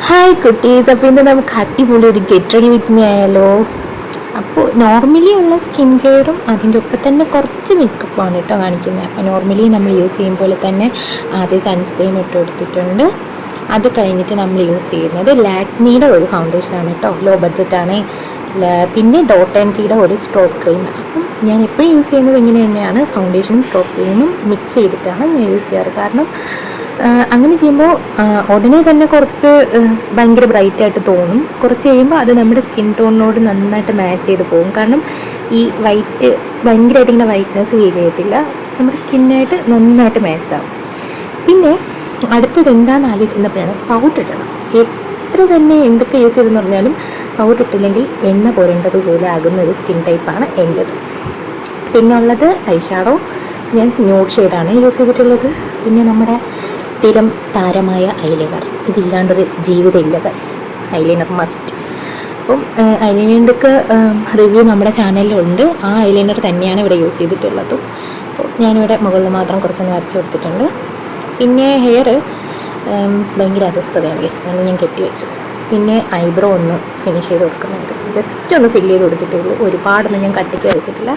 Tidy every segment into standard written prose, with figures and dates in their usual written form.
Hi കുട്ടീസ്, അപ്പോൾ ഇന്ന് നമുക്ക് അടിപൊളി ഒരു ഗെറ്റ് റെഡി വിത്ത് മീ ആയാലോ. അപ്പോൾ നോർമലി ഉള്ള സ്കിൻ കെയറും അതിൻ്റെ ഒപ്പം തന്നെ കുറച്ച് മേക്കപ്പാണ് കേട്ടോ കാണിക്കുന്നത്. അപ്പോൾ നോർമലി നമ്മൾ യൂസ് ചെയ്യും പോലെ തന്നെ ആദ്യം സൺസ്ക്രീൻ ഇട്ട് കൊടുത്തിട്ടുണ്ട്. അത് കഴിഞ്ഞിട്ട് നമ്മൾ യൂസ് ചെയ്യുന്നത് ലാക്മിയുടെ ഒരു ഫൗണ്ടേഷനാണ് കേട്ടോ, ലോ ബഡ്ജറ്റാണ്. പിന്നെ ഡോട്ട് ആൻഡ് കീയുടെ ഒരു സ്ട്രോക്ക് ക്രീം. അപ്പം ഞാൻ എപ്പോഴും യൂസ് ചെയ്യുന്നത് ഇങ്ങനെ തന്നെയാണ്, ഫൗണ്ടേഷനും സ്ട്രോക്ക് ക്രീമും മിക്സ് ചെയ്തിട്ടാണ് ഞാൻ യൂസ് ചെയ്യാറ്. കാരണം അങ്ങനെ ചെയ്യുമ്പോൾ ഉടനെ തന്നെ കുറച്ച് ഭയങ്കര ബ്രൈറ്റായിട്ട് തോന്നും. കുറച്ച് കഴിയുമ്പോൾ അത് നമ്മുടെ സ്കിൻ ടോണിനോട് നന്നായിട്ട് മാച്ച് ചെയ്ത് പോകും. കാരണം ഈ വൈറ്റ് ഭയങ്കരമായിട്ട് ഇങ്ങനെ വൈറ്റ്നെസ് ഫീൽ ചെയ്യത്തില്ല, നമ്മുടെ സ്കിന്നായിട്ട് നന്നായിട്ട് മാച്ച് ആവും. പിന്നെ അടുത്തത് എന്താണെന്ന് ആലോചിച്ചപ്പോഴാണ് പൗഡർ ഇടണം. എത്ര തന്നെ എന്തൊക്കെ യൂസ് ചെയ്തെന്ന് പറഞ്ഞാലും പൗഡർ ഇട്ടില്ലെങ്കിൽ എണ്ണ പോരേണ്ടതുപോലെ ആകുന്ന ഒരു സ്കിൻ ടൈപ്പാണ് എൻ്റെത്. പിന്നെ ഉള്ളത് ഐഷാഡോ, ഞാൻ ന്യൂഡ് ഷെയ്ഡാണ് യൂസ് ചെയ്തിട്ടുള്ളത്. പിന്നെ നമ്മുടെ സ്ഥിരം താരമായ ഐലൈനർ, ഇതില്ലാണ്ടൊരു ജീവിതമില്ല ഗൈസ്, ഐലൈനർ മസ്റ്റ്. അപ്പം ഐലൈനറിൻ്റെയൊക്കെ റിവ്യൂ നമ്മുടെ ചാനലിലുണ്ട്. ആ ഐലൈനർ തന്നെയാണ് ഇവിടെ യൂസ് ചെയ്തിട്ടുള്ളതും. അപ്പോൾ ഞാനിവിടെ മുകളിൽ മാത്രം കുറച്ചൊന്ന് വരച്ച് കൊടുത്തിട്ടുണ്ട്. പിന്നെ ഹെയർ ഭയങ്കര അസ്വസ്ഥതയാണ് ഗൈസ്, അതുകൊണ്ട് ഞാൻ കെട്ടി വെച്ചു. പിന്നെ ഐബ്രോ ഒന്ന് ഫിനിഷ് ചെയ്ത് കൊടുക്കുന്നുണ്ട്, ജസ്റ്റ് ഒന്ന് ഫില്ല് ചെയ്ത് കൊടുത്തിട്ടുള്ളൂ. ഒരുപാടൊന്നും ഞാൻ കട്ടിക്ക് വരച്ചിട്ടില്ല,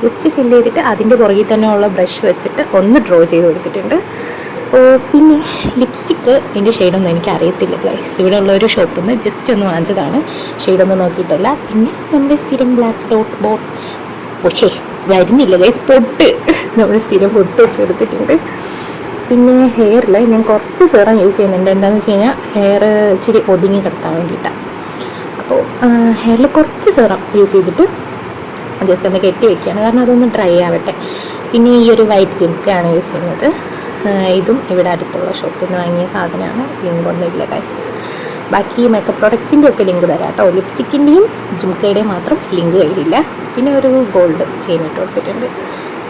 ജസ്റ്റ് ഫില്ല് ചെയ്തിട്ട് അതിൻ്റെ പുറകിൽ തന്നെ ഉള്ള ബ്രഷ് വെച്ചിട്ട് ഒന്ന് ഡ്രോ ചെയ്ത് കൊടുത്തിട്ടുണ്ട്. പിന്നെ ലിപ്സ്റ്റിക്ക് എൻ്റെ ഷെയ്ഡൊന്നും എനിക്ക് അറിയത്തില്ല ഗൈസ്, ഇവിടെ ഉള്ള ഒരു ഷോപ്പിൽ നിന്ന് ജസ്റ്റ് ഒന്ന് വാങ്ങിച്ചതാണ്, ഷെയ്ഡൊന്നും നോക്കിയിട്ടല്ല. പിന്നെ നമ്മുടെ സ്ഥിരം ബ്ലാക്ക് ഡോട്ട് ബോട്ട്, പക്ഷേ വരുന്നില്ല ഗൈസ്, പൊട്ട്, നമ്മൾ സ്ഥിരം പൊട്ട് വെച്ചെടുത്തിട്ടുണ്ട്. പിന്നെ ഹെയറിൽ ഞാൻ കുറച്ച് സിറം യൂസ് ചെയ്യുന്നുണ്ട്. എന്താണെന്ന് വെച്ച് കഴിഞ്ഞാൽ ഹെയർ ഇച്ചിരി ഒതുങ്ങി കിടക്കാൻ വേണ്ടിയിട്ടാണ്. അപ്പോൾ ഹെയറിൽ കുറച്ച് സിറം യൂസ് ചെയ്തിട്ട് ജസ്റ്റ് ഒന്ന് കെട്ടി വയ്ക്കുകയാണ്, കാരണം അതൊന്ന് ഡ്രൈ ആവട്ടെ. പിന്നെ ഈ ഒരു വൈറ്റ് ജിംക്കയാണ് യൂസ് ചെയ്യുന്നത്. ഇതും ഇവിടെ അടുത്തുള്ള ഷോപ്പിൽ നിന്ന് വാങ്ങിയ സാധനമാണ്, ലിങ്ക് ഒന്നും ഇല്ല ഗൈസ്. ബാക്കി മേക്കപ്പ് പ്രോഡക്ട്സിൻ്റെ ഒക്കെ ലിങ്ക് തരാം കേട്ടോ. ലിപ്സ്റ്റിക്കിൻ്റെയും ജിംക്കയുടെയും മാത്രം ലിങ്ക് കയ്യിലില്ല. പിന്നെ ഒരു ഗോൾഡ് ചെയിൻ ഇട്ട് കൊടുത്തിട്ടുണ്ട്,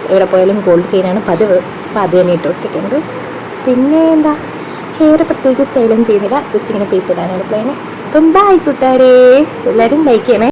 എവിടെ പോയാലും ഗോൾഡ് ചെയിനാണ് പതിവ്, അപ്പോൾ അത് തന്നെ ഇട്ട് കൊടുത്തിട്ടുണ്ട്. പിന്നെ എന്താ, ഹെയർ പ്രത്യേകിച്ച് സ്റ്റൈലൊന്നും ചെയ്യുന്നില്ല, ജസ്റ്റ് ഇങ്ങനെ പെയ്ത്തിടാനാണ് പ്ലാന്. അപ്പം ബൈ കൂട്ടുകാരെ, എല്ലാവരും ലൈക്ക് ചെയ്യണേ.